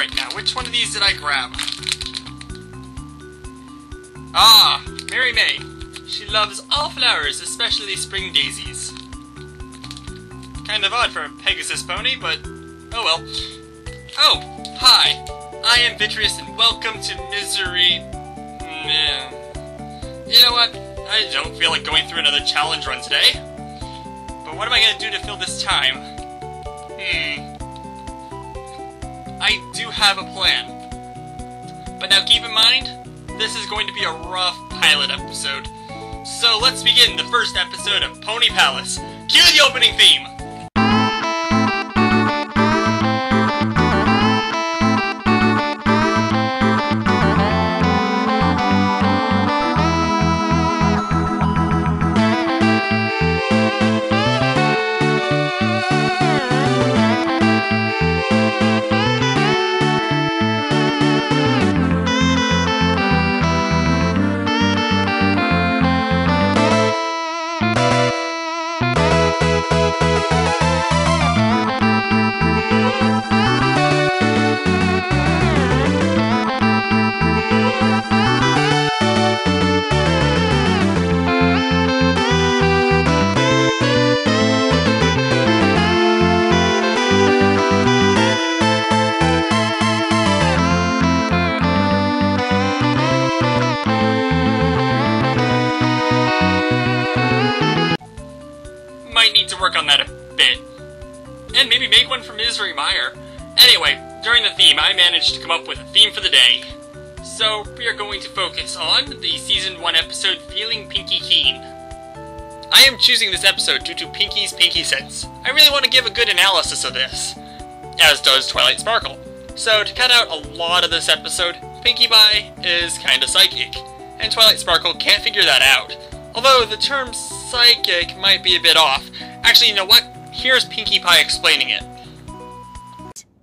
right now. Which one of these did I grab? Ah, Mary May. She loves all flowers, especially spring daisies. Kind of odd for a Pegasus pony, but oh well. Oh, hi. I am Vitreous and welcome to Misery. You know what? I don't feel like going through another challenge run today. But what am I gonna do to fill this time? I do have a plan. But now keep in mind, this is going to be a rough pilot episode. So let's begin the first episode of Pony Palace. Cue the opening theme! Need to work on that a bit. And maybe make one for Misery Meyer. Anyway, during the theme, I managed to come up with a theme for the day. So, we are going to focus on the Season 1 episode, Feeling Pinkie Keen. I am choosing this episode due to Pinkie's Pinkie sense. I really want to give a good analysis of this, as does Twilight Sparkle. So, to cut out a lot of this episode, Pinkie Pie is kinda psychic, and Twilight Sparkle can't figure that out. Although the term psychic might be a bit off. Actually, you know what? Here's Pinkie Pie explaining it.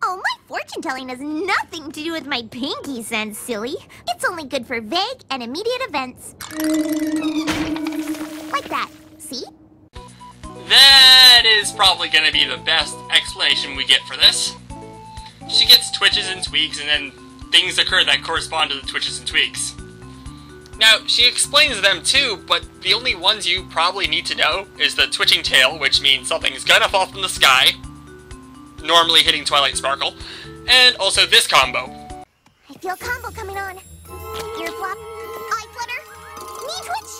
Oh, my fortune telling has nothing to do with my Pinkie sense, silly. It's only good for vague and immediate events. Like that, see? That is probably going to be the best explanation we get for this. She gets twitches and tweaks, and then things occur that correspond to the twitches and tweaks. Now, she explains them too, but the only ones you probably need to know is the twitching tail, which means something's gonna fall from the sky, normally hitting Twilight Sparkle, and also this combo. I feel combo coming on. Ear flop, eye flutter, knee twitch.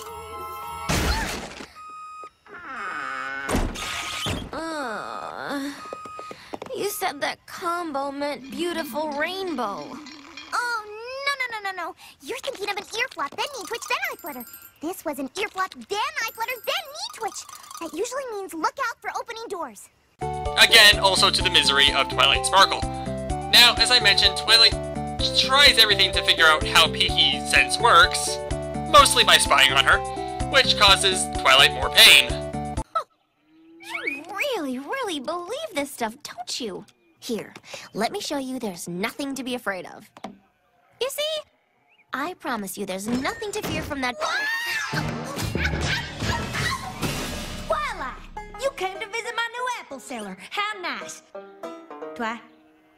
You said that combo meant beautiful rainbow. Oh, no. You're thinking of an ear flop, then knee twitch, then eye flutter. This was an ear flop, then eye flutter, then knee twitch. That usually means look out for opening doors. Again, also to the misery of Twilight Sparkle. Now, as I mentioned, Twilight tries everything to figure out how Pinkie's sense works, mostly by spying on her, which causes Twilight more pain. You really believe this stuff, don't you? Here, let me show you there's nothing to be afraid of. You see? I promise you there's nothing to fear from that... Twilight! You came to visit my new apple cellar. How nice. Twi,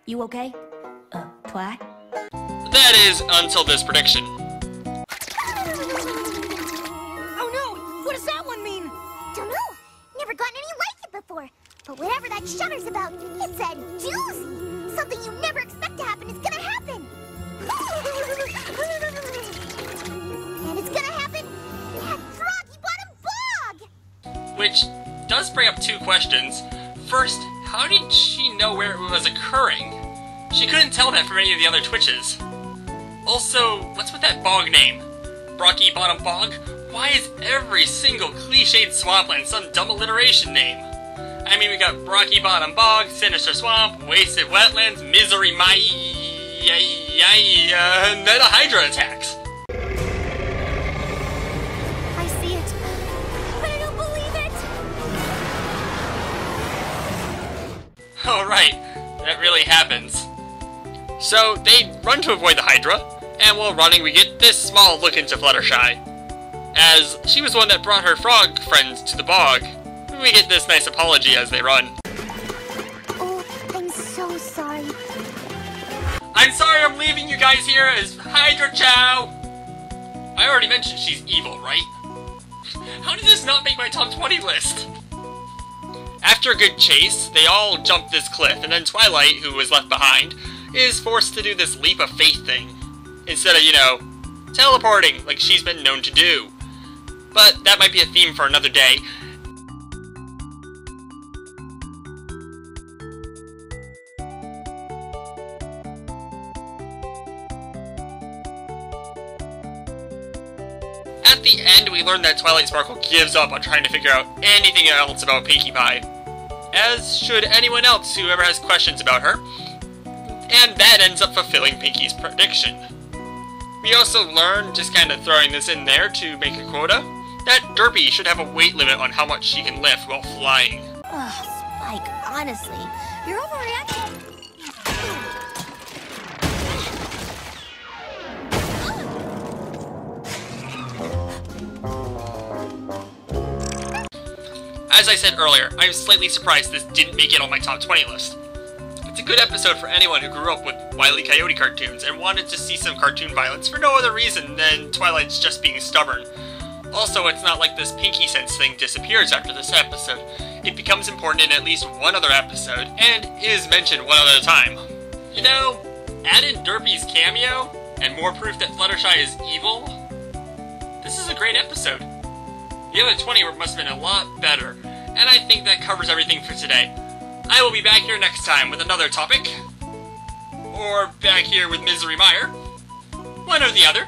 you okay? Twi? That is, until this prediction. Oh no! What does that one mean? Don't know. Never gotten any like it before. But whatever that shudder's about, it's a doozy. Something you never expect to happen is gonna happen. And it's gonna happen at Froggy Bottom Bog! Which does bring up two questions. First, how did she know where it was occurring? She couldn't tell that from any of the other twitches. Also, what's with that bog name? Brocky Bottom Bog? Why is every single cliched swampland some dumb alliteration name? I mean, we got Brocky Bottom Bog, Sinister Swamp, Wasted Wetlands, Misery and then a Hydra attacks. I see it. But I don't believe it! Alright, that really happens. So, they run to avoid the Hydra, and while running we get this small look into Fluttershy. As she was the one that brought her frog friends to the bog, we get this nice apology as they run. Oh, I'm so sorry. I I'm sorry I'm leaving you guys here as Hydra Chow! I already mentioned she's evil, right? How did this not make my top 20 list? After a good chase, they all jump this cliff, and then Twilight, who was left behind, is forced to do this leap of faith thing. Instead of, you know, teleporting like she's been known to do. But that might be a theme for another day. At the end, we learn that Twilight Sparkle gives up on trying to figure out anything else about Pinkie Pie, as should anyone else who ever has questions about her, and that ends up fulfilling Pinkie's prediction. We also learn, just kind of throwing this in there to make a quota, that Derpy should have a weight limit on how much she can lift while flying. Ugh, Spike, honestly, you're overreacting. As I said earlier, I'm slightly surprised this didn't make it on my top 20 list. It's a good episode for anyone who grew up with Wile E. Coyote cartoons and wanted to see some cartoon violence for no other reason than Twilight's just being stubborn. Also, it's not like this Pinkie sense thing disappears after this episode. It becomes important in at least one other episode, and is mentioned one other time. You know, add in Derpy's cameo, and more proof that Fluttershy is evil. This is a great episode. The other 20 must have been a lot better, and I think that covers everything for today. I will be back here next time with another topic, or back here with Misery Meyer, one or the other.